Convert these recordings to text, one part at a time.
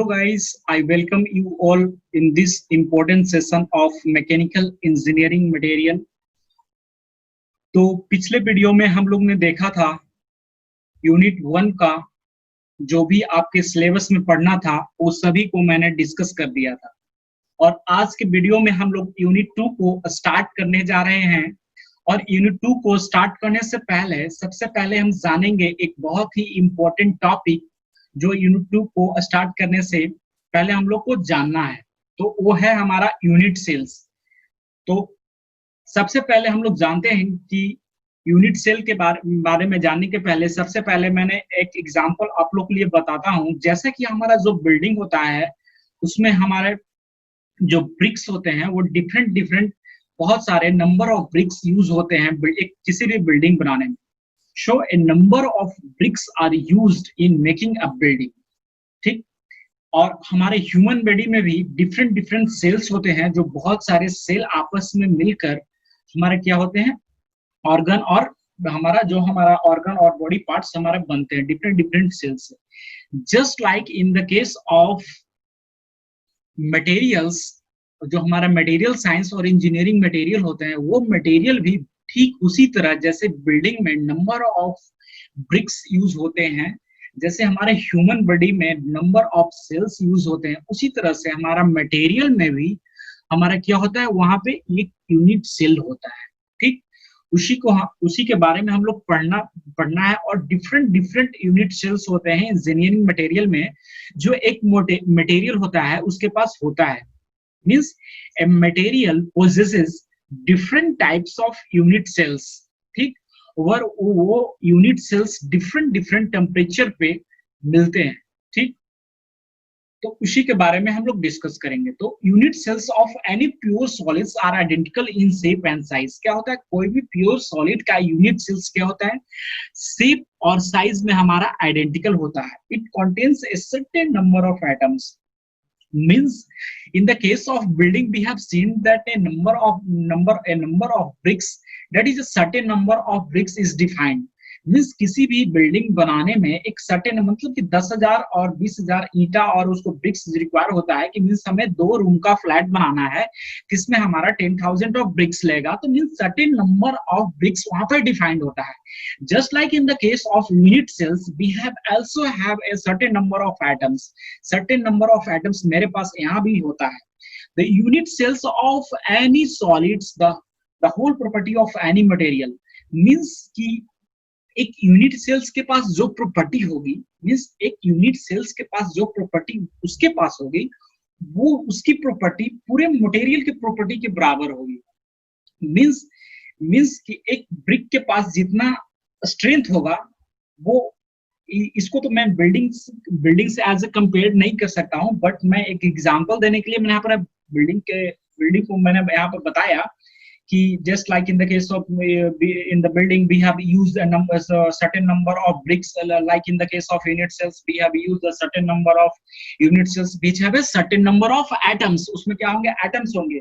guys, I welcome you all in this important session of mechanical engineering material। तो पिछले video में हम लोग ने देखा था यूनिट 1 का जो भी आपके सिलेबस में पढ़ना था वो सभी को मैंने डिस्कस कर दिया था। और आज के वीडियो में हम लोग यूनिट 2 को स्टार्ट करने जा रहे हैं। और यूनिट 2 को स्टार्ट करने से पहले सबसे पहले हम जानेंगे एक बहुत ही इम्पोर्टेंट टॉपिक जो यूनिट 2 को स्टार्ट करने से पहले हम लोग को जानना है, तो वो है हमारा यूनिट सेल्स। तो सबसे पहले हम लोग जानते हैं कि यूनिट सेल के बारे में जानने के पहले सबसे पहले मैंने एक एग्जांपल आप लोग के लिए बताता हूं। जैसे कि हमारा जो बिल्डिंग होता है उसमें हमारे जो ब्रिक्स होते हैं वो डिफरेंट बहुत सारे नंबर ऑफ ब्रिक्स यूज होते हैं एक किसी भी बिल्डिंग बनाने में। So a number of bricks are used in making a building, ठीक। और हमारे ह्यूमन बॉडी में भी डिफरेंट सेल्स होते हैं, जो बहुत सारे सेल आपस में मिलकर हमारे क्या होते हैं ऑर्गन, और हमारा ऑर्गन और बॉडी पार्ट्स हमारे बनते हैं डिफरेंट सेल्स से। Just like in the case of materials, जो हमारा मटेरियल साइंस और इंजीनियरिंग मटेरियल होते हैं वो मटेरियल भी ठीक उसी तरह जैसे बिल्डिंग में नंबर ऑफ ब्रिक्स यूज होते हैं, जैसे हमारे ह्यूमन बॉडी में नंबर ऑफ सेल्स यूज होते हैं, उसी तरह से हमारा मटेरियल में भी हमारा क्या होता है, वहां पे एक यूनिट सेल होता है, ठीक। उसी के बारे में हम लोग पढ़ना है। और डिफरेंट यूनिट सेल्स होते हैं इंजीनियरिंग मटेरियल में। जो एक मटेरियल होता है उसके पास होता है, means a material possesses different types of unit cells, ठीक। और वो यूनिट सेल्स डिफरेंट टेम्परेचर पे मिलते हैं, ठीक। तो उसी के बारे में हम लोग डिस्कस करेंगे। तो unit cells of any pure solids are identical in shape and size. क्या होता है, कोई भी प्योर सॉलिड का यूनिट सेल्स क्या होता है, शेप और साइज में हमारा आइडेंटिकल होता है। It contains a certain number of atoms. Means in the case of building we have seen that a number of bricks, that is a certain number of bricks is defined। Means किसी भी building बनाने में एक certain, मतलब कि 10,000 और 20,000 ईंटा और उसको ब्रिक्स रिक्वायर होता है कि मीन्स हमें 2 रूम का फ्लैट बनाना है जिसमें हमारा 10,000 ऑफ ब्रिक्स लेगा, तो means certain number of BRICS वहां पर डिफाइंड होता है। Just like in the case of unit cells, we also have a certain number of atoms. Certain number of atoms मेरे पास यहाँ भी होता है। The unit cells of any solids, the whole property of any material, means कि एक unit sales के पास जो property होगी, मीन्स एक यूनिट सेल्स के पास जो प्रॉपर्टी उसके पास होगी वो उसकी प्रॉपर्टी पूरे मटेरियल की प्रॉपर्टी के बराबर होगी। मीन्स कि एक ब्रिक के पास जितना स्ट्रेंथ होगा वो, इसको तो मैं बिल्डिंग से एज ए कंपेयर नहीं कर सकता हूं, बट मैं एक एग्जांपल देने के लिए मैंने यहाँ पर बिल्डिंग को मैंने यहाँ पर बताया कि just like in the case of in the building we have used a certain number of bricks, like in the case of unit cells we have used a certain number of unit cells which have a certain number of atoms। उसमें क्या होंगे, atoms होंगे।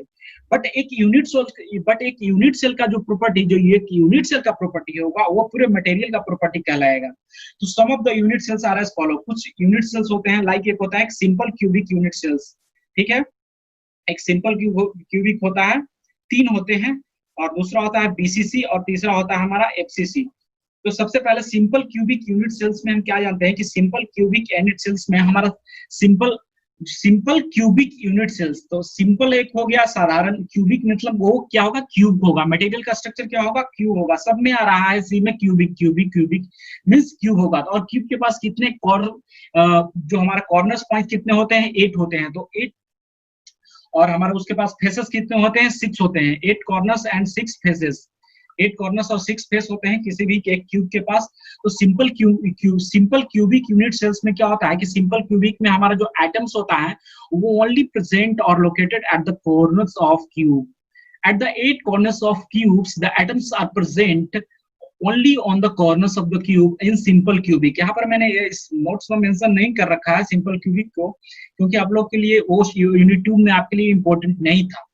But एक unit cell का जो property, जो एक unit cell का प्रॉपर्टी होगा वो पूरे मटेरियल का प्रॉपर्टी कहलाएगा। तो some of the unit cells are as follow. कुछ यूनिट सेल्स होते हैं, लाइक एक होता है सिंपल क्यूबिक यूनिट सेल्स, ठीक है। एक सिंपल क्यूबिक होता है, 3 होते हैं, और दूसरा होता है बीसीसी, और तीसरा होता है हमारा एफसीसी। तो सबसे पहले सिंपल क्यूबिक यूनिट सेल्स में हम क्या जानते हैं कि सिंपल क्यूबिक यूनिट सेल्स में हमारा सिंपल क्यूबिक यूनिट सेल्स, तो सिंपल एक हो गया, साधारण क्यूबिक मतलब वो क्या होगा, क्यूब होगा। मटेरियल का स्ट्रक्चर क्या होगा, क्यूब होगा। सब में आ रहा है सी में क्यूबिक मींस क्यूब होगा। और क्यूब के पास कितने जो हमारा कॉर्नर्स पॉइंट कितने होते हैं, 8 होते हैं। तो 8, और हमारे उसके पास फेसेस कितने होते हैं, 6 होते हैं। 8 कॉर्नर्स एंड 6 फेसेस, 8 कॉर्नर्स और 6 फेस होते हैं किसी भी एक क्यूब के पास। तो सिंपल क्यूबिक यूनिट सेल्स में क्या होता है कि सिंपल क्यूबिक में हमारा जो एटम्स होता है वो ओनली प्रेजेंट और located at the corners of cube. At the 8 corners of cubes the atoms are present only on the corners of the cube in simple cubic। यहाँ पर मैंने इस नोट्स में मेंशन नहीं कर रखा है सिंपल क्यूबिक को, क्योंकि आप लोग के लिए वो यूनिट 2 में आपके लिए इंपॉर्टेंट नहीं था,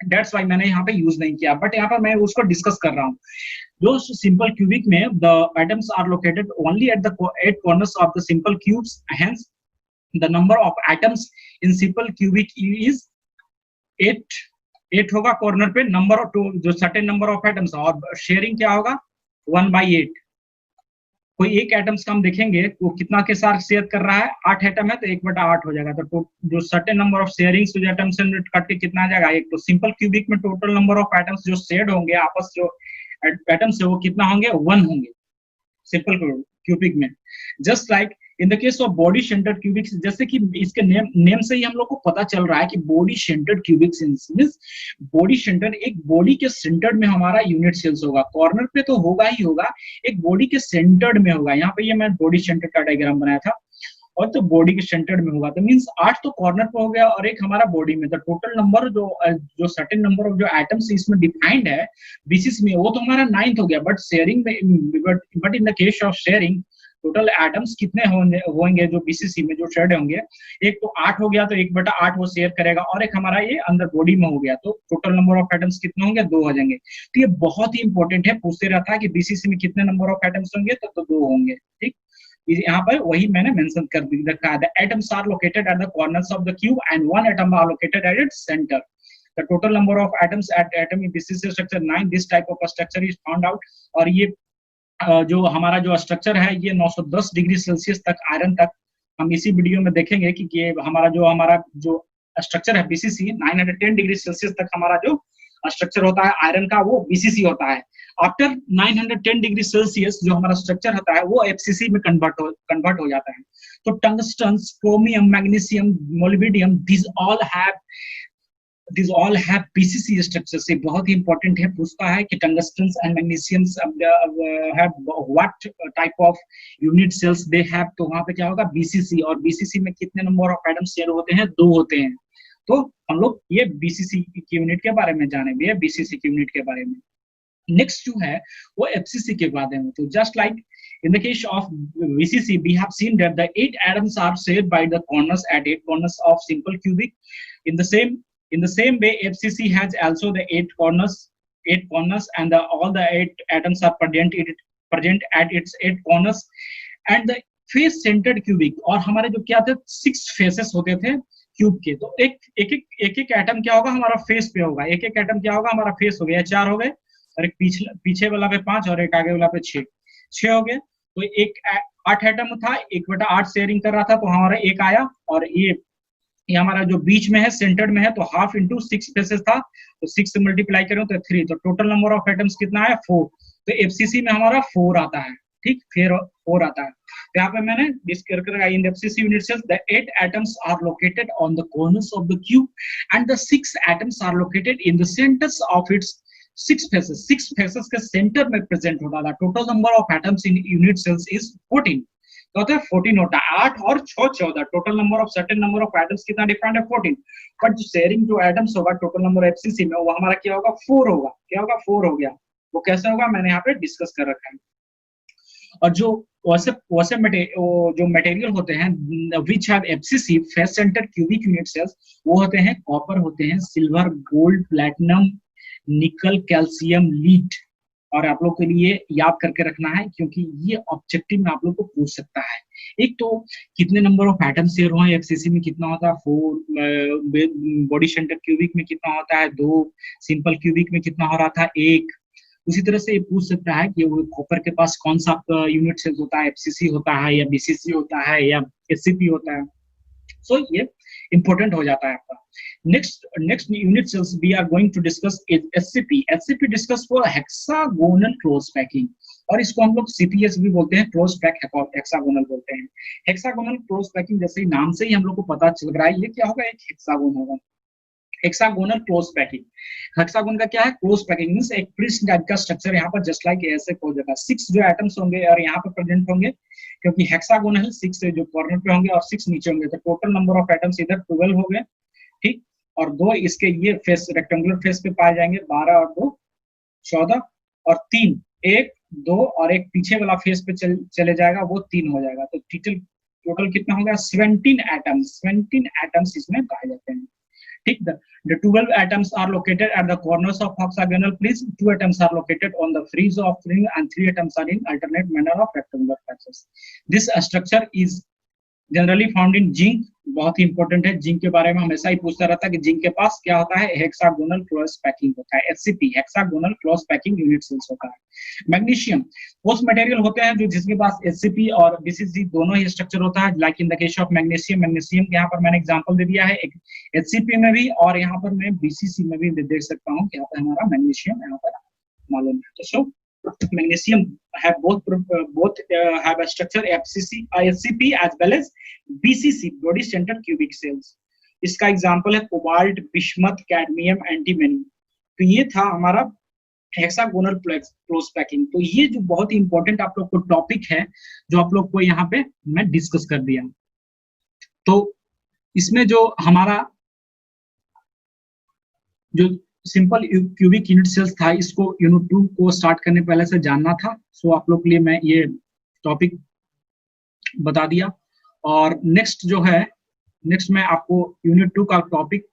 दैट्स व्हाई मैंने यहाँ पे यूज नहीं किया। बट यहाँ पर मैं उसको डिस्कस कर रहा हूँ। जो सिंपल क्यूबिक में the atoms are located only at the 8 corners of the simple cubes, hence the number of atoms in simple cubic is 8 होगा कॉर्नर पे, नंबर ऑफ जो सर्टेन नंबर ऑफ एटम्स, और sharing क्या होगा 1/8। कोई एक atoms का हम देखेंगे वो कितना के साथ शेयर कर रहा है, 8 एटम है तो 1/8 हो जाएगा। तो जो सर्टेन नंबर ऑफ शेयरिंग्स जो एटम्स कट के कितना आ जाएगा एक। तो सिंपल क्यूबिक में टोटल नंबर ऑफ एटम्स जो शेयर्ड होंगे आपस, जो एटम्स है वो कितना होंगे 1 होंगे सिंपल क्यूबिक में। Just like in the case of body centred cubic, जैसे कि इसके नेम से ही हम लोग को पता चल रहा है कि body centred cubic means body centre, एक बॉडी के सेंटर्ड में हमारा यूनिट सेल्स होगा, कॉर्नर पे तो होगा ही होगा, एक बॉडी के सेंटर्ड में होगा। यहाँ पे ये मैं बॉडी सेंटर का डायग्राम बनाया था, और तो बॉडी के सेंटर्ड में होगा, तो मींस 8 तो कॉर्नर पे हो गया और एक हमारा बॉडी में। तो टोटल नंबर जो सर्टेन नंबर ऑफ जो एटम्स इसमें डिफाइंड है बीसीसी में, वो तो हमारा 9 हो गया। बट शेयरिंग में, but in the case of sharing total atoms कितने होंगे जो बीसीसी में जो शेयर्ड होंगे, एक तो 8 हो गया, तो 1/8 वो शेयर करेगा, और एक हमारा ये अंदर बॉडी में हो गया, तो टोटल नंबर ऑफ एटम्स कितने होंगे 2 हो जाएंगे। तो ये बहुत ही इंपॉर्टेंट है, पूछते रहता है कि बीसीसी में कितने नंबर ऑफ एटम्स होंगे, तो 2 होंगे। ठीक, यहाँ पर वही मैंने मेंशन कर रखा है। The atoms are located at the corners of the cube and 1 atom are located at its centre. The total number of atoms at atom in BCC structure 9। This type of structure is found out. और ये जो हमारा जो structure है ये 910 degree Celsius तक, iron तक, हम इसी वीडियो में देखेंगे कि ये हमारा जो स्ट्रक्चर है बीसीसी 910 डिग्री सेल्सियस तक हमारा जो स्ट्रक्चर होता है आयरन का, वो बीसीसी होता है। आफ्टर 910 डिग्री सेल्सियस जो हमारा स्ट्रक्चर होता है वो एफसीसी में कन्वर्ट हो जाता है। तो tungsten, chromium, magnesium, molybdenum, these all have BCC structures। से बहुत ही इंपॉर्टेंट है, पूछता है कि tungsten and magnesium have what type of unit cells they have। तो वहां पे क्या होगा बीसीसी, और बीसीसी में कितने नंबर ऑफ एटम्स शेयर होते हैं 2 होते हैं। तो हम लोग ये बीसीसी की यूनिट के बारे में जानेंगे, बीसीसी की यूनिट के बारे में। नेक्स्ट जो है वो एफसीसी के बारे में। तो just like in the case of BCC we have seen that the 8 atoms are shared by the corners at 8 corners of simple cubic। in the same way FCC has also the 8 corners and all the 8 atoms are present at its 8 corners and the face centered cubic। और हमारे जो क्या थे 6 faces होते थे cube के। तो एक एटम क्या होगा हमारा फेस पे होगा, एक एटम क्या होगा हमारा फेस हो गया, 4 हो गए, और एक पीछे वाला पे 5 और एक आगे वाला पे 6 हो गए। तो एक 8 एटम था, 1/8 शेयरिंग कर रहा था, तो हमारा 1 आया, और ये हमारा जो बीच में है सेंटर्ड में है, तो हाफ इंटू 6 फेसेस था, तो 6 से मल्टीप्लाई करें तो 3। तो टोटल नंबर ऑफ एटम्स कितना है 4। तो एफसीसी में हमारा 4 आता है। ठीक, फिर 4 आता है। तो यहाँ पे मैंने डिस्कस करा in FCC unit cells the 8 atoms are located on the corners of the cube and the 6 atoms are located in the centres of its 6 faces के सेंटर में प्रेजेंट होता था। Total number of atoms in unit cells is 14। तो होता है 14 होता है, 8 और 6 14। Total number of certain number of atoms कितना डिफाइंड है 14। बट जो शेयरिंग जो एटम्स होगा टोटल नंबर एफसीसी में, वो हमारा क्या होगा 4 होगा। क्या होगा 4 हो गया। वो कैसे होगा मैंने यहाँ पे डिस्कस कर रखा है। और जो वैसे जो मटेरियल होते हैं which have FCC face centre cubic unit cells, वो होते हैं कॉपर होते हैं, silver, gold, platinum, nickel, calcium, lead. और आप लोग के लिए याद करके रखना है क्योंकि ये ऑब्जेक्टिव में आप लोग को पूछ सकता है। एक तो कितने नंबर ऑफ एटम शेयर हुए एफसीसी में, कितना होता है 4, बॉडी सेंटर क्यूबिक में कितना होता है 2, सिंपल क्यूबिक में कितना हो रहा था 1। उसी तरह से ये पूछ सकता है कि वो कॉपर के पास कौन सा यूनिट सेल्स होता है, एफसीसी होता है या बीसीसी होता है या एससीपी होता है। सो ये इंपॉर्टेंट हो जाता है आपका। next unit cells we are going to discuss is SCP discuss for hexagonal close packing, और इसको हम लोग CPS भी बोलते हैं, क्लोज पैक हेक्सागोनल बोलते हैं। हेक्सागोनल क्लोज पैकिंग जैसे ही नाम से ही हम लोग को पता चल रहा है ये क्या होगा, एक हेक्सागोन होगा। हेक्सागोनल क्लोज पैकिंग, हेक्सागोन का क्या है क्लोज पैकिंग मींस एक प्रिज्म टाइप का स्ट्रक्चर यहाँ पर जस्ट लाइक ऐसे हो जाएगा। 6 जो एटम्स होंगे और यहाँ पर प्रेजेंट होंगे, क्योंकि हेक्सागोनल 6 जो कॉर्नर पे होंगे और 6 नीचे होंगे, तो टोटल नंबर ऑफ एटम्स इधर 12 हो गए। ठीक, और 2 इसके ये फेस रेक्टेंगुलर फेस पे पाए जाएंगे, 12 और 2 14, और 3 1 2 और एक पीछे वाला फेस पे चले जाएगा, वो 3 हो जाएगा। तो टोटल कितना होगा 17 एटम्स इसमें पाए जाते हैं। ठीक, the 12 atoms are located at the corners of hexagonal prism, 2 atoms are located on the frieze of ring and 3 atoms are in alternate manner of rectangular faces। This structure is generally found in zinc, बहुत ही important है, zinc के बारे में हमेशा ही पूछता रहता है कि जिंक के पास क्या होता है, हेक्सागोनल क्लोरस पैकिंग होता है, HCP hexagonal closest packing unit cells होता है। मैग्नीशियम वो मटेरियल होते हैं जो जिसके पास एचसीपी और बीसीसी दोनों ही स्ट्रक्चर होता है, like in the case of magnesium, magnesium यहाँ पर मैंने एग्जांपल दे दिया है एक एचसीपी में भी, और यहाँ पर मैं बीसीसी में भी देख सकता हूँ कि यहाँ पर हमारा मैग्नीशियम यहाँ पर मालूम है। तो सो magnesium have both have a structure FCC SCP as well as BCC body center cubic cells। इसका एग्जांपल है कोबाल्ट, बिस्मथ, कैडमियम, एंटीमनी। तो ये था हमारा हेक्सागोनल क्लोज पैकिंग। तो ये जो बहुत ही इंपॉर्टेंट आप लोग को टॉपिक है जो आप लोग को यहाँ पे मैं डिस्कस कर दिया। तो इसमें जो हमारा जो सिंपल क्यूबिक यूनिट सेल्स था, इसको यूनिट 2 को स्टार्ट करने पहले से जानना था। सो आप लोग के लिए मैं ये टॉपिक बता दिया। और नेक्स्ट जो है, नेक्स्ट मैं आपको यूनिट 2 का टॉपिक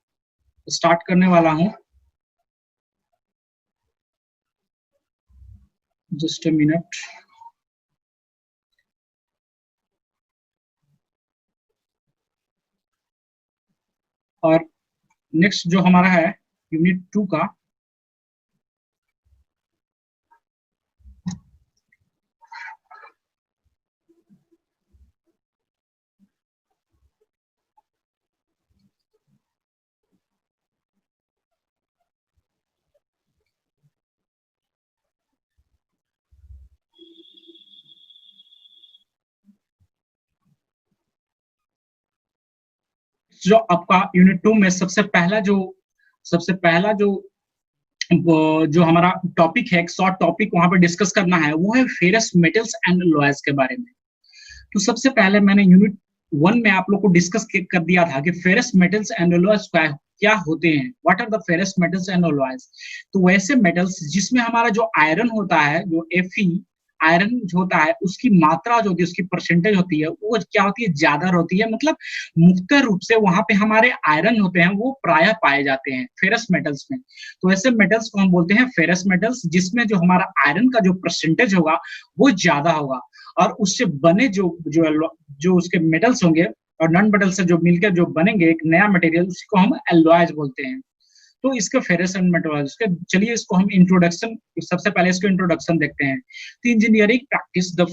स्टार्ट करने वाला हूं। Just a minute. और नेक्स्ट जो हमारा है यूनिट 2 का जो आपका यूनिट 2 में सबसे पहला जो हमारा टॉपिक है, एक शॉर्ट टॉपिक वहां पर डिस्कस करना है, वो है फेरस मेटल्स एंड अलॉयज के बारे में। तो सबसे पहले मैंने यूनिट 1 में आप लोग को डिस्कस कर दिया था कि फेरस मेटल्स एंड अलॉयज क्या होते हैं, what are the ferrous metals and alloys. तो वैसे मेटल्स जिसमें हमारा जो आयरन होता है, जो Fe आयरन होता है, उसकी मात्रा जो होती है, उसकी परसेंटेज होती है, वो क्या होती है, ज्यादा होती है। मतलब मुख्य रूप से वहां पे हमारे आयरन होते हैं, वो प्रायः पाए जाते हैं फेरस मेटल्स में। तो ऐसे मेटल्स को हम बोलते हैं फेरस मेटल्स, जिसमें जो हमारा आयरन का जो परसेंटेज होगा वो ज्यादा होगा, और उससे बने जो उसके मेटल्स होंगे और नॉन मेटल से जो मिलकर जो बनेंगे एक नया मटेरियल, उसको हम एलॉयज बोलते हैं। तो इसका फेरस एंड मेटल्स के, चलिए इसको हम इंट्रोडक्शन, सबसे पहले इसको इंट्रोडक्शन देखते हैं। तो engineering practice the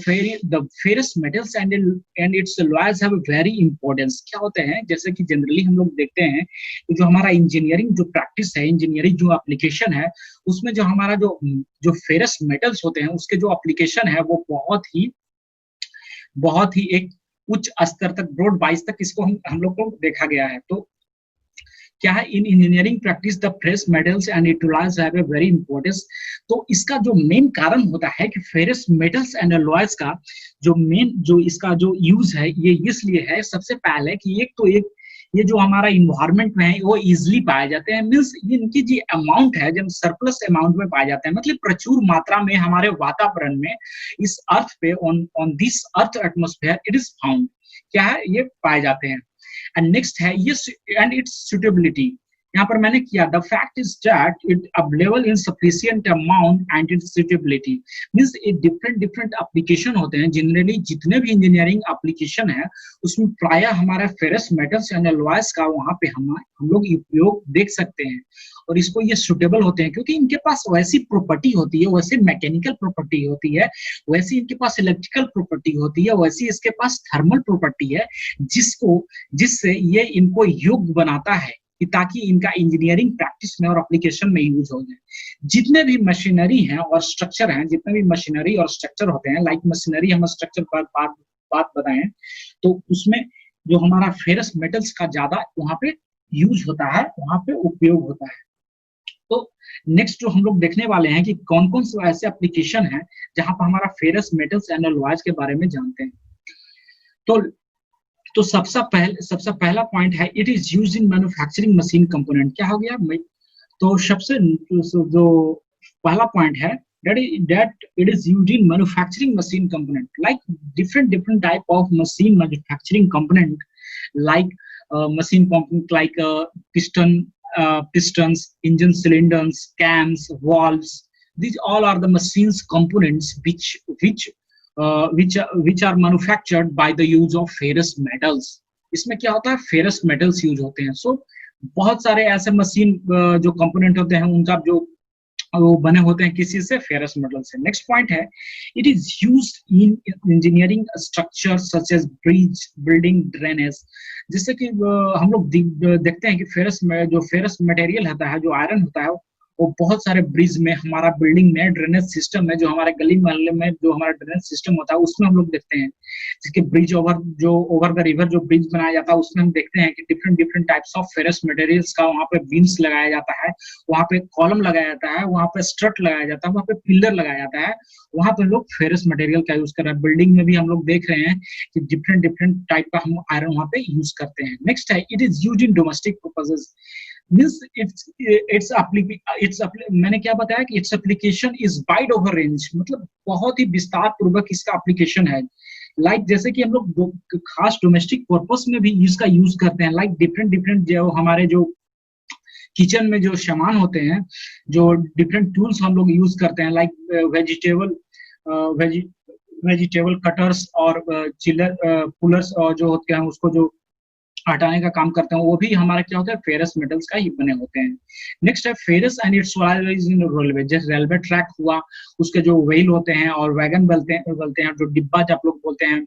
ferrous metals and it's alloys have very importance. क्या होते हैं, जैसे कि जनरली हम लोग देखते हैं कि जो हमारा इंजीनियरिंग जो प्रैक्टिस है, इंजीनियरिंग जो एप्लीकेशन है, उसमें जो हमारा जो फेरस मेटल्स होते हैं, उसके जो एप्लीकेशन है वो बहुत ही एक उच्च स्तर तक, ब्रॉड वाइज तक इसको हम लोग को देखा गया है। तो क्या है, इन engineering practice the ferrous metals and it alloys have a very importance. तो इसका जो मेन कारण होता है कि फेरस मेटल्स एंड अलॉयज का जो इसका जो यूज है, ये इसलिए है सबसे पहले कि ये जो हमारा इन्वायरमेंट में है वो इजिली पाए जाते हैं, मीन्स इनकी जो अमाउंट है, जब सरप्लस अमाउंट में पाए जाते हैं, मतलब प्रचुर मात्रा में हमारे वातावरण में, इस अर्थ पे, on this earth atmosphere it is found. क्या है, ये पाए जाते हैं। एंड नेक्स्ट है ये एंड इट्स सुटेबिलिटी। यहाँ पर मैंने किया the fact is that it available in sufficient amount and it's suitability, means ये डिफरेंट एप्लीकेशन होते हैं। जनरली जितने भी इंजीनियरिंग एप्लीकेशन है, उसमें प्रायः हमारा फेरस मेटल्स एंड अलॉयज का वहां पे हम लोग उपयोग देख सकते हैं, और इसको ये सुटेबल होते हैं क्योंकि इनके पास वैसी प्रॉपर्टी होती है, वैसे मैकेनिकल प्रॉपर्टी होती है, वैसी इनके पास इलेक्ट्रिकल प्रॉपर्टी होती है, वैसी इसके पास थर्मल प्रॉपर्टी है, जिससे ये इनको योग्य बनाता है कि ताकि इनका इंजीनियरिंग प्रैक्टिस में और एप्लीकेशन में यूज हो जाए। जितने भी मशीनरी हैं और स्ट्रक्चर हैं, जितने भी मशीनरी और स्ट्रक्चर होते हैं, लाइक मशीनरी हम स्ट्रक्चर पर बात बताएं, तो उसमें जो हमारा फेरस मेटल्स का ज्यादा वहां पे यूज होता है, वहां पे उपयोग होता है। तो नेक्स्ट जो हम लोग देखने वाले हैं कि कौन कौन से ऐसे एप्लीकेशन है जहां पर हमारा फेरस मेटल्स एंड अलॉयज के बारे में जानते हैं। तो सबसे पहला पॉइंट है, it is used in manufacturing machine component. क्या हो गया, तो सबसे जो पहला पॉइंट है that it is used in manufacturing machine component, like different type of machine manufacturing component, like machine component like pistons, engine cylinders, cams, valves. These all are the machines components which which are manufactured by the use of ferrous metals. इसमें क्या होता है, ferrous metals use होते हैं. सो बहुत सारे ऐसे machine जो कंपोनेंट होते हैं उनका जो वो बने होते हैं किसी से, फेरस मेटल से. नेक्स्ट पॉइंट है, it is used in engineering structure such as bridge, building, drainage. जिससे कि हम लोग देखते हैं कि जो फेरस मटेरियल होता है, जो आयरन होता है, वो बहुत सारे ब्रिज में, हमारा बिल्डिंग में, ड्रेनेज सिस्टम में, जो हमारे गली मोहल्ले में जो हमारा ड्रेनेज सिस्टम होता है उसमें हम लोग देखते हैं. जिसके ब्रिज ओवर द रिवर जो ब्रिज बनाया जाता है उसमें हम देखते हैं कि different different types of ferrous materials का वहाँ पे बीम्स लगाया जाता है, वहाँ पे कॉलम लगाया जाता है, वहाँ पे स्ट्रट लगाया जाता है, वहाँ पे पिलर लगाया जाता है. वहाँ पे लोग फेरस मटेरियल का यूज कर रहे हैं. बिल्डिंग में भी हम लोग देख रहे हैं कि डिफरेंट डिफरेंट टाइप का हम आयरन वहाँ पे यूज करते हैं. नेक्स्ट है, it is used in domestic purposes. Means मैंने क्या बताया कि its application is wide over range, मतलब बहुत ही विस्तार पूर्वक इसका एप्लीकेशन है. लाइक जैसे कि हम लोग खास डोमेस्टिक पर्पस में भी इसका यूज करते हैं. लाइक डिफरेंट डिफरेंट जो हमारे जो किचन में जो सामान होते हैं, जो डिफरेंट टूल्स हम लोग यूज करते हैं, लाइक वेजिटेबल कटर्स और चिलर पुलर्स और जो होते हैं उसको जो हटाने का काम करते हैं, वो भी हमारा क्या होता है, फेरस मेटल्स का ही बने होते हैं. नेक्स्ट है, ferrous and its alloys in railway. जैसे रेलवे ट्रैक हुआ, उसके जो व्हील होते हैं और वैगन बोलते हैं, जो डिब्बा आप लोग बोलते हैं,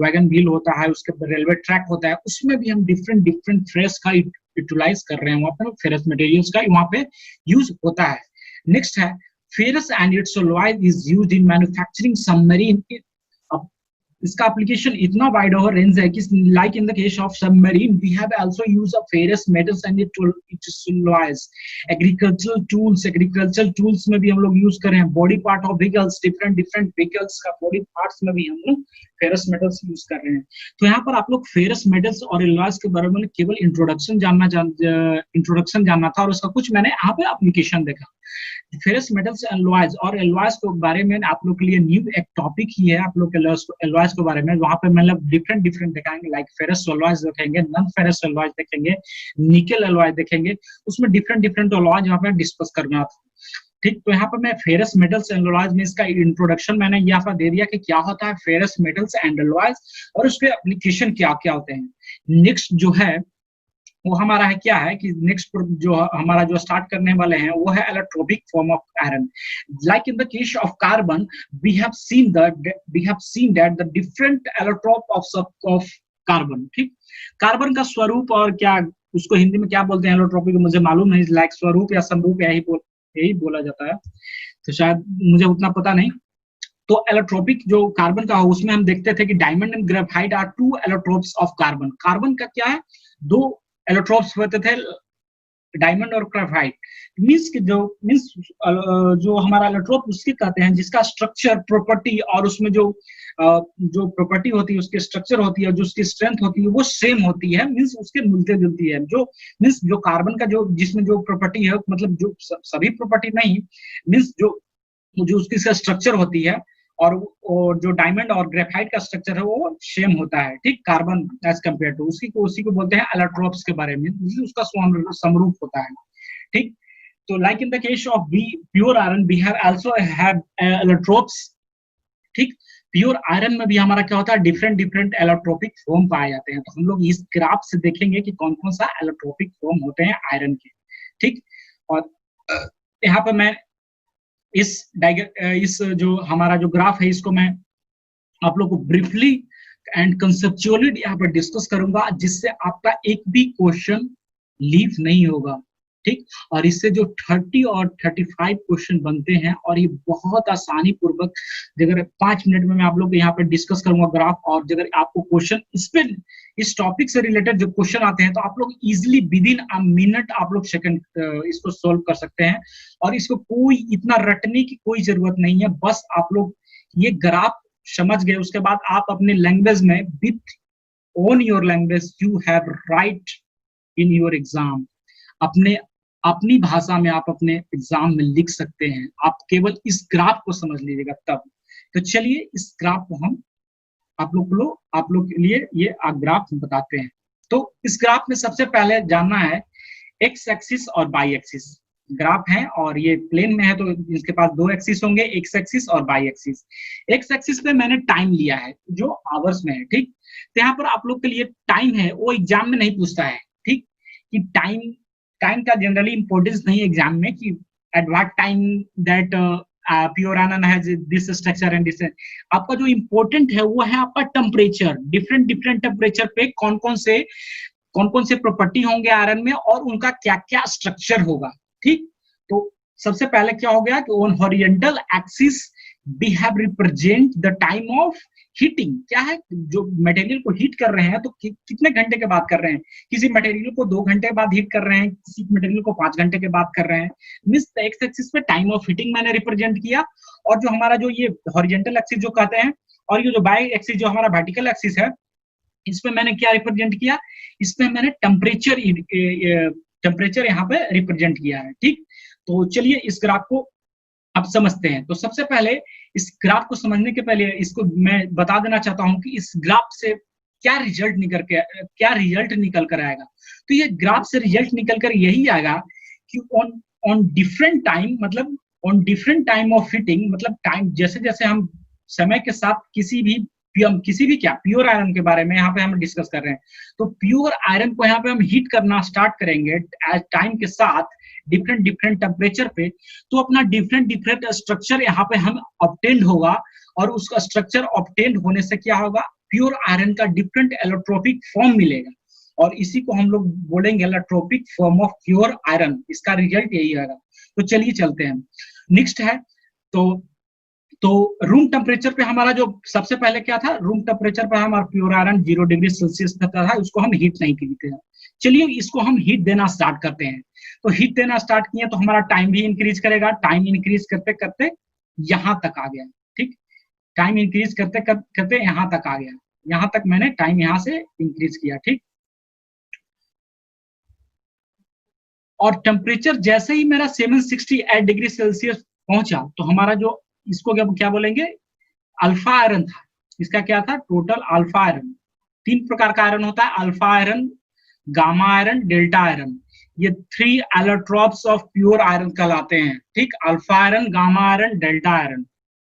वैगन व्हील होता है, उसके रेलवे ट्रैक होता है, उसमें भी हम डिफरेंट डिफरेंट फेरस का यूटिलाइज कर रहे हैं. वहाँ पर फेरस मटेरियल्स का वहाँ पे यूज होता है. नेक्स्ट है, ferrous and its alloys is used in manufacturing submarine. इसका एप्लीकेशन इतना वाइड ओवर रेंज है कि like in the case of submarine we have also use of ferrous metals and its alloys. Agricultural tools में भी हम लोग use कर रहे हैं. Body part of vehicles, different different vehicles का बॉडी पार्ट्स में भी हम लोग फेरस मेटल्स यूज कर रहे हैं. तो यहाँ पर आप लोग फेरस मेटल्स और एलॉयज के बारे में केवल इंट्रोडक्शन जानना था और उसका कुछ मैंने यहाँ पे एप्लीकेशन देखा. फेरस मेटल्स एलॉयज और एलॉयज के बारे में आप लोग के लिए न्यू एक टॉपिक ही है. आप लोग एलॉयज के बारे में वहां पे मतलब डिफरेंट डिफरेंट दिखाएंगे. लाइक फेरस एलॉयज देखेंगे, नॉन फेरस एलॉयज देखेंगे, निकल एलॉयज देखेंगे. उसमें डिफरेंट डिफरेंट एलॉयज यहाँ पे डिस्कस करना था. ठीक, तो यहाँ पर मैं फेरस मेटल्स एंड एलॉयज में इसका इंट्रोडक्शन मैंने यहाँ पर दे दिया कि क्या होता है फेरस मेटल्स एंड एलॉयज और उसके एप्लीकेशन क्या क्या होते हैं. नेक्स्ट जो है वो हमारा है क्या है कि नेक्स्ट जो हमारा जो स्टार्ट करने वाले हैं वो है allotropic form of iron. Like in the case of carbon we have seen that the different allotrope of carbon. ठीक, कार्बन का स्वरूप और क्या उसको हिंदी में क्या बोलते हैं एलोट्रोपिक मुझे मालूम नहीं. लाइक स्वरूप या समरूप यही बोला जाता है, तो शायद मुझे उतना पता नहीं. तो एलोट्रोपिक जो कार्बन का हो उसमें हम देखते थे कि diamond and graphite are two allotropes of carbon. Carbon का क्या है, दो एलोट्रोप्स होते थे, डायमंड और ग्रेफाइट. मींस कि जो हमारा एलोट्रोप उसके कहते हैं जिसका स्ट्रक्चर, प्रॉपर्टी और उसमें जो प्रॉपर्टी होती है, उसकी स्ट्रक्चर होती है, जो उसकी स्ट्रेंथ होती है वो सेम होती है. मींस उसके मिलते जुलती है. जो मींस जो कार्बन का जो जिसमें जो प्रॉपर्टी है, मतलब जो सभी प्रॉपर्टी नहीं, मींस जो उसकी स्ट्रक्चर होती है और जो डायमंड और ग्रेफाइट का स्ट्रक्चर है वो सेम होता है. ठीक, कार्बन एज कम्पेयर टू उसी को बोलते हैं एलोट्रोप्स के बारे में, उसका समरूप होता है. ठीक, तो like in the case of pure iron we have also have allotropes. ठीक, प्योर आयरन में भी हमारा क्या होता है, डिफरेंट डिफरेंट एलोट्रोपिक फॉर्म पाए जाते हैं. तो हम लोग इस ग्राफ से देखेंगे कि कौन कौन सा एलोट्रोपिक फॉर्म होते हैं आयरन के. ठीक, और यहाँ पर मैं इस जो हमारा जो ग्राफ है इसको मैं आप लोग को ब्रीफली एंड कंसेप्चुअली यहाँ पर डिस्कस करूंगा, जिससे आपका एक भी क्वेश्चन लीव नहीं होगा. ठीक, और इससे जो 30 और 35 क्वेश्चन बनते हैं और ये बहुत आसानी पूर्वक, अगर 5 मिनट में मैं आप लोग यहाँ पर डिस्कस करूंगा ग्राफ, और अगर आपको क्वेश्चन इस टॉपिक से रिलेटेड जो क्वेश्चन आते हैं तो आप लोग इजिली विदिन अ मिनट आप लोग सेकंड इसको सोल्व कर सकते हैं. और इसको कोई इतना रटने की कोई जरूरत नहीं है. बस आप लोग ये ग्राफ समझ गए, उसके बाद आप अपने लैंग्वेज में with own your language you have right in your exam. अपनी भाषा में आप अपने एग्जाम में लिख सकते हैं. आप केवल इस ग्राफ को समझ लीजिएगा तब. तो चलिए इस ग्राफ को हम आप लोग के लिए ये ग्राफ बताते हैं. तो इस ग्राफ में सबसे पहले जानना है एक्स एक्सिस और वाई एक्सिस. ग्राफ है और ये प्लेन में है, तो इसके पास दो एक्सिस होंगे, एक्स एक्सिस और वाई एक्सिस। एक्स एक्सिस पे मैंने टाइम लिया है जो आवर्स में है, ठीक। तो यहाँ पर आप लोग के लिए टाइम है वो एग्जाम में नहीं पूछता है, ठीक, कि टाइम टाइम का जनरली इंपॉर्टेंस नहीं है एग्जाम में, कि at what time that pure iron has this structure and this. आपका जो इंपॉर्टेंट है वो है आपका टेम्परेचर, डिफरेंट डिफरेंट टेम्परेचर पे कौन कौन से प्रॉपर्टी होंगे आयरन में और उनका क्या क्या स्ट्रक्चर होगा, ठीक। तो सबसे पहले क्या हो गया कि on horizontal axis we have represent the time of heating. क्या है, जो मटेरियल को हीट कर रहे हैं तो कितने घंटे के बाद कर रहे हैं, किसी मटेरियल को 2 घंटे बाद हीट कर रहे हैं, किसी मटेरियल को 5 घंटे के बाद कर रहे हैं। मींस एक्स एक्सिस पे टाइम ऑफ हीटिंग मैंने रिप्रेजेंट किया, और जो हमारा जो ये हॉरिजॉन्टल एक्सिस जो कहते हैं, और ये जो बाई एक्सिस जो हमारा वर्टिकल एक्सिस है, इसमें मैंने क्या रिप्रेजेंट किया, इसमें मैंने टेम्परेचर यहाँ पे रिप्रेजेंट किया है, ठीक। तो चलिए इस ग्राफ को अब समझते हैं। तो सबसे पहले इस ग्राफ को समझने के पहले इसको मैं बता देना चाहता हूं कि इस ग्राफ से क्या रिजल्ट निकल कर आएगा। तो ये ग्राफ से रिजल्ट निकल कर यही आएगा कि ऑन डिफरेंट टाइम, मतलब on different time of heating, मतलब टाइम जैसे जैसे हम समय के साथ किसी भी क्या प्योर आयरन के बारे में यहाँ पे हम डिस्कस कर रहे हैं, तो प्योर आयरन को यहाँ पे हम हीट करना स्टार्ट करेंगे टाइम के साथ डिफरेंट डिफरेंट टेम्परेचर पे, तो अपना डिफरेंट डिफरेंट स्ट्रक्चर यहाँ पे हम ऑब्टेन्ड होगा, और उसका स्ट्रक्चर ऑब्टेन्ड होने से क्या होगा, प्योर आयरन का डिफरेंट एलोट्रोपिक फॉर्म मिलेगा, और इसी को हम लोग बोलेंगे allotropic form of pure iron. इसका रिजल्ट यही आएगा। तो चलिए चलते हैं, नेक्स्ट है। तो रूम टेम्परेचर पे हमारा जो सबसे पहले क्या था, रूम टेम्परेचर पे हमारा प्योर आयरन 0 डिग्री सेल्सियस तक था, उसको हम हीट नहीं करते हैं। चलिए इसको हम हीट देना स्टार्ट करते हैं। तो हीट देना स्टार्ट किए तो हमारा टाइम भी इंक्रीज करेगा, टाइम इंक्रीज करते करते यहां तक आ गया, ठीक। टाइम इंक्रीज करते करते यहां तक आ गया, यहां तक मैंने टाइम यहां से इंक्रीज किया, ठीक। और टेम्परेचर जैसे ही मेरा 768 डिग्री सेल्सियस पहुंचा, तो हमारा जो इसको क्या बोलेंगे, अल्फा आयरन था। इसका क्या था, टोटल अल्फा आयरन। 3 प्रकार का आयरन होता है, alpha iron, gamma iron, delta iron. ये 3 एलोट्रोप्स ऑफ प्योर आयरन कहलाते हैं, ठीक। Alpha iron, gamma iron, delta iron,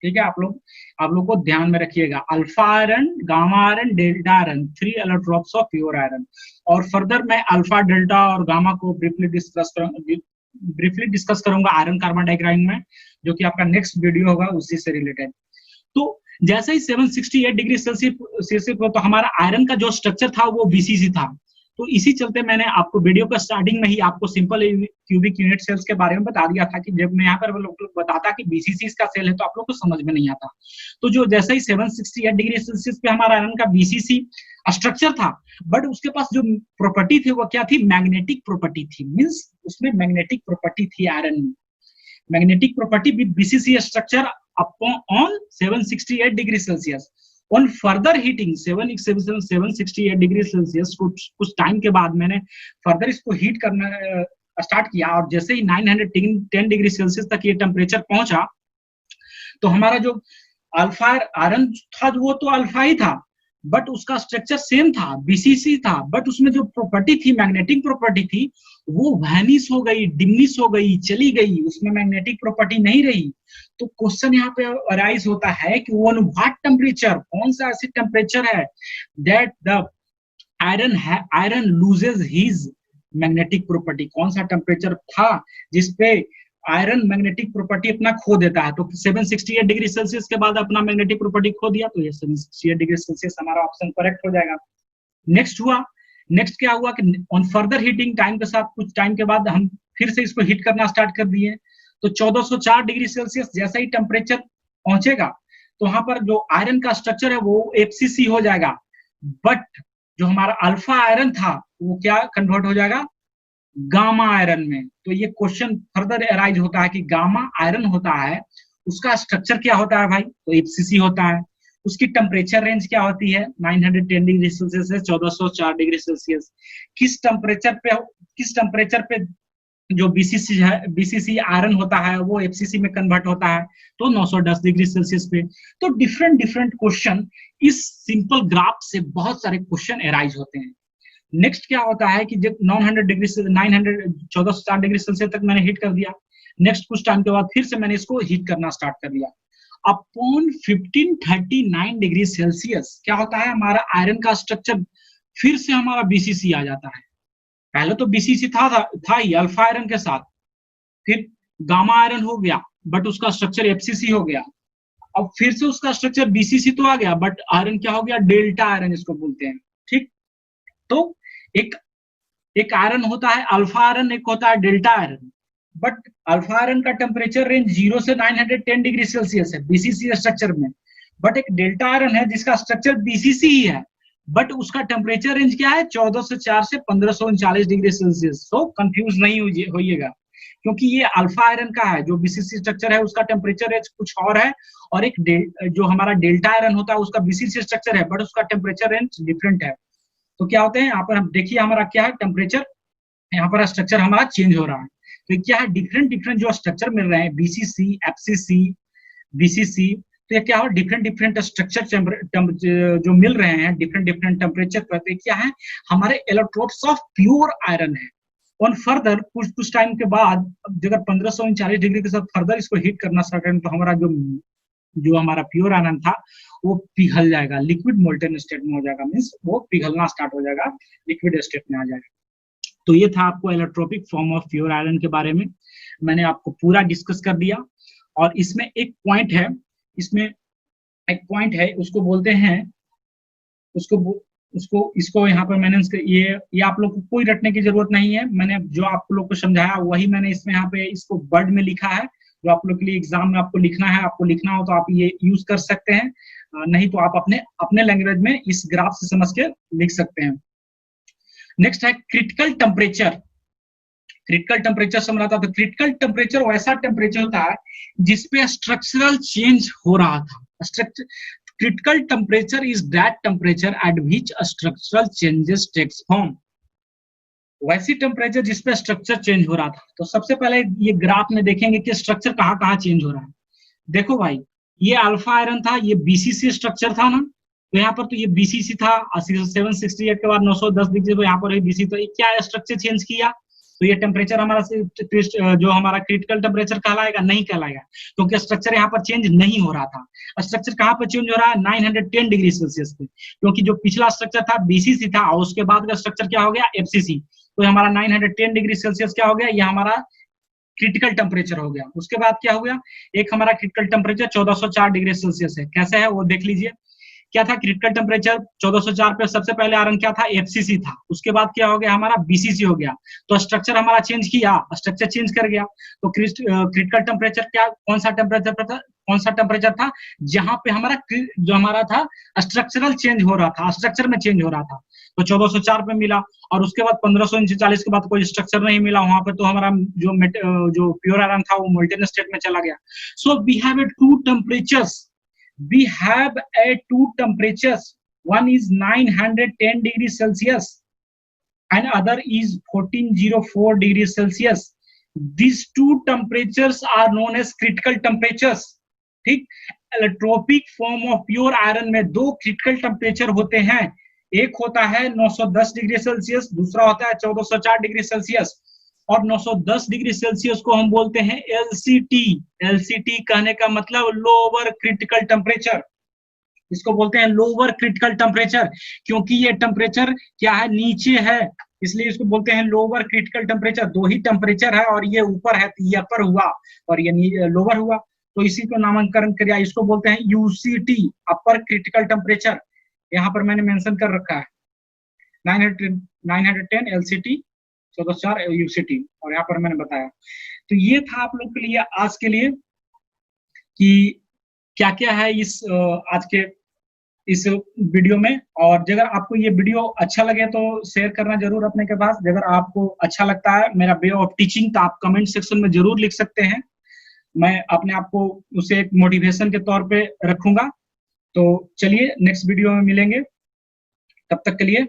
ठीक है। आप लोग को ध्यान में रखिएगा, alpha iron, gamma iron, delta iron, 3 allotropes of pure iron. और फर्दर मैं अल्फा, डेल्टा और गामा को ब्रीफली डिस्कस करूंगा आयरन कार्बन डायग्राम में, जो कि आपका नेक्स्ट वीडियो होगा उसी से रिलेटेड। तो जैसे ही 768 डिग्री सेल्सियस पर, तो हमारा आयरन का जो स्ट्रक्चर था वो बीसीसी था। तो इसी चलते मैंने आपको वीडियो का स्टार्टिंग में ही आपको सिंपल क्यूबिक यूनिट सेल्स के बारे में बता दिया था, कि जब मैं यहाँ पर लोग बताता कि बीसीसी का सेल है तो आप लोग को समझ में नहीं आता। तो जो जैसे ही 768 डिग्री सेल्सियस पे हमारा आयरन का बीसीसी स्ट्रक्चर था, बट उसके पास जो प्रॉपर्टी थी वो क्या थी, मैग्नेटिक प्रॉपर्टी थी। मीन्स उसमें मैग्नेटिक प्रॉपर्टी थी आयरन में, magnetic property with BCC structure on 768 degree Celsius. On further heating 768 degree Celsius, कुछ टाइम के बाद मैंने फर्दर इसको हीट करना स्टार्ट किया, और जैसे ही 910 डिग्री सेल्सियस तक ये टेम्परेचर पहुंचा, तो हमारा जो अल्फा आयरन था वो तो अल्फा ही था, बट उसका स्ट्रक्चर सेम था, बीसीसी था, बट उसमें जो प्रॉपर्टी थी, मैग्नेटिक प्रॉपर्टी थी, वो वैनिश हो गई, डिमिनिश हो गई, चली गई, उसमें मैग्नेटिक प्रॉपर्टी नहीं रही। तो क्वेश्चन यहाँ पे अराइज होता है कि ऑन व्हाट टेम्परेचर, कौन सा ऐसी टेम्परेचर है that the iron loses his magnetic property, कौन सा टेम्परेचर था जिसपे आयरन मैग्नेटिक प्रॉपर्टी अपना खो देता है। तो 768 डिग्री सेल्सियस के बाद अपना मैग्नेटिक प्रॉपर्टी खो दिया, तो ये 768 डिग्री सेल्सियस हमारा ऑप्शन करेक्ट हो जाएगा। नेक्स्ट क्या हुआ कि ऑन फर्दर हीटिंग, टाइम के साथ कुछ टाइम के बाद हम फिर से इसको हीट करना स्टार्ट कर दिए। तो 1404 डिग्री सेल्सियस जैसा ही टेम्परेचर पहुंचेगा, तो वहां पर जो आयरन का स्ट्रक्चर है वो एफसीसी हो जाएगा, बट जो हमारा अल्फा आयरन था वो क्या कन्वर्ट हो जाएगा, गामा आयरन में। तो ये क्वेश्चन फर्दर अराइज होता है कि गामा आयरन होता है, उसका स्ट्रक्चर क्या होता है भाई, तो एफसीसी होता है। उसकी टेम्परेचर रेंज क्या होती है, 910 डिग्री सेल्सियस से 1404 डिग्री सेल्सियस। किस टेम्परेचर पे जो बीसीसी आयरन होता है वो एफसीसी में कन्वर्ट होता है, तो 910 डिग्री सेल्सियस पे। तो डिफरेंट क्वेश्चन, इस सिंपल ग्राफ से बहुत सारे क्वेश्चन अराइज होते हैं। नेक्स्ट क्या होता है कि जब 900 डिग्री से 1404 डिग्री सेल्सियस तक मैंने हीट कर दिया, नेक्स्ट कुछ टाइम के बाद फिर से मैंने इसको हीट करना स्टार्ट कर दिया। अपॉन 1539 डिग्री सेल्सियस क्या होता है, हमारा आयरन का स्ट्रक्चर फिर से हमारा बीसीसी आ जाता है। पहले तो बीसीसी था ही अल्फा आयरन के साथ, फिर गामा आयरन हो गया बट उसका स्ट्रक्चर एफसीसी हो गया, अब फिर से उसका स्ट्रक्चर बीसीसी तो आ गया बट आयरन क्या हो गया, डेल्टा आयरन इसको बोलते हैं। ठीक, तो एक आयरन होता है अल्फा आयरन, एक होता है delta iron. But alpha iron का टेम्परेचर रेंज 0 से 910 डिग्री सेल्सियस है बीसीसी स्ट्रक्चर में, बट एक डेल्टा आयरन है जिसका स्ट्रक्चर बीसीसी ही है बट उसका टेम्परेचर रेंज क्या है, 1404 से 1539 डिग्री सेल्सियस। सो कंफ्यूज नहीं होइएगा, क्योंकि ये अल्फा आयरन का है जो बीसीसी स्ट्रक्चर है, उसका टेम्परेचर रेंज कुछ और है, और एक जो हमारा डेल्टा आयरन होता है उसका बीसीसी स्ट्रक्चर है बट उसका टेम्परेचर रेंज डिफरेंट है। तो क्या होते हैं यहाँ पर, हम देखिए हमारा क्या है, टेम्परेचर यहाँ पर स्ट्रक्चर हमारा चेंज हो रहा है। तो क्या है, डिफरेंट जो स्ट्रक्चर मिल रहे हैं, बीसीसी, एफसीसी, बीसीसी, तो ये क्या हो, डिफरेंट स्ट्रक्चर जो मिल रहे हैं डिफरेंट टेम्परेचर पर, तो क्या है, हमारे इलेक्ट्रोड्स ऑफ प्योर आयरन है। और फर्दर कुछ टाइम के बाद अगर 1539 डिग्री के साथ फर्दर इसको हीट करना स्टार्ट करें तो हमारा जो हमारा प्योर आयरन था वो पिघल जाएगा, लिक्विड मोल्टेन स्टेट में हो जाएगा, मीन्स वो पिघलना स्टार्ट हो जाएगा, लिक्विड स्टेट में आ जाएगा। तो ये था आपको allotropic form of pure iron के बारे में, मैंने आपको पूरा डिस्कस कर दिया। और इसमें एक पॉइंट है, उसको बोलते हैं, इसको यहाँ पर मैंने ये आप लोग को कोई रटने की जरूरत नहीं है, मैंने जो आप लोग को समझाया वही मैंने इसमें यहाँ पे इसको वर्ड में लिखा है, जो आप लोग के लिए एग्जाम में आपको लिखना है, आपको लिखना हो तो आप ये यूज कर सकते हैं, नहीं तो आप अपने लैंग्वेज में इस ग्राफ से समझ के लिख सकते हैं। नेक्स्ट है क्रिटिकल टेम्परेचर। क्रिटिकल टेम्परेचर से मतलब, तो क्रिटिकल टेम्परेचर वैसा टेम्परेचर होता है जिसपे स्ट्रक्चरल चेंज हो रहा था। Critical temperature is that temperature at which structural changes takes form. वैसी टेम्परेचर जिसपे स्ट्रक्चर चेंज हो रहा था। तो सबसे पहले ये ग्राफ में देखेंगे कि स्ट्रक्चर कहाँ चेंज हो रहा है। देखो भाई, ये अल्फा आयरन था, ये बीसीसी स्ट्रक्चर था ना, तो यहाँ पर तो ये बीसीसी था, 768 के बाद 910 डिग्री, तो यहाँ पर बीसी, तो क्या स्ट्रक्चर चेंज किया, तो ये टेम्परेचर हमारा जो हमारा क्रिटिकल टेम्परेचर कहलाएगा, नहीं कहलाएगा, क्योंकि स्ट्रक्चर यहाँ पर चेंज नहीं हो रहा था। स्ट्रक्चर कहाँ पर चेंज हो रहा है, 910 डिग्री सेल्सियस पे, क्योंकि जो पिछला स्ट्रक्चर था बीसीसी था और उसके बाद का स्ट्रक्चर क्या हो गया, एफसीसी, तो हमारा 910 डिग्री सेल्सियस क्या हो गया, ये हमारा क्रिटिकल टेम्परेचर हो गया। उसके बाद क्या हो गया, एक हमारा क्रिटिकल टेम्परेचर 1404 डिग्री सेल्सियस है, कैसे है वो देख लीजिए। क्या था क्रिटिकल टेम्परेचर 1404 पे, सबसे पहले आयरन क्या था, एफसीसी था, उसके बाद क्या हो गया, हमारा बीसीसी हो गया, तो स्ट्रक्चर हमारा चेंज किया, स्ट्रक्चर चेंज कर गया। तो क्रिटिकल टेम्परेचर क्या, कौन सा टेम्परेचर था, जहां पे जो हमारा था स्ट्रक्चरल चेंज हो रहा था, स्ट्रक्चर में चेंज हो रहा था, तो 1404 पे मिला। और उसके बाद 1539 के बाद कोई स्ट्रक्चर नहीं मिला वहां पे, तो हमारा जो प्योर आयरन था वो मोल्टेन स्टेट में चला गया। So we have two temperatures, we have two temperatures, one is 910 degrees Celsius and other is 1404 degrees Celsius. These two temperatures are known as critical temperatures. ठीक, allotropic form of pure iron में दो critical temperature होते हैं, एक होता है 910 degree Celsius, दूसरा होता है 1404 डिग्री सेल्सियस। और 910 डिग्री सेल्सियस को हम बोलते हैं एलसीटी। एलसीटी कहने का मतलब लोअर क्रिटिकल टेम्परेचर, इसको बोलते हैं लोअर क्रिटिकल टेम्परेचर, क्योंकि ये टेम्परेचर क्या है, नीचे है, इसलिए इसको बोलते हैं लोअर क्रिटिकल टेम्परेचर। दो ही टेम्परेचर है और ये ऊपर है, ये अपर हुआ और ये लोअर हुआ, तो इसी को नामकरण किया, इसको बोलते हैं यूसीटी, अपर क्रिटिकल टेम्परेचर। यहाँ पर मैंने मेंशन कर रखा है 910 एलसीटी, 1404 यूसीटी, और यहाँ पर मैंने बताया। तो ये था आप लोग के लिए आज के लिए कि क्या क्या है आज के इस वीडियो में। और अगर आपको ये वीडियो अच्छा लगे तो शेयर करना जरूर अपने के पास। अगर आपको अच्छा लगता है मेरा वे ऑफ टीचिंग तो आप कमेंट सेक्शन में जरूर लिख सकते हैं, मैं अपने आप को उसे एक मोटिवेशन के तौर पे रखूंगा। तो चलिए नेक्स्ट वीडियो में मिलेंगे, तब तक के लिए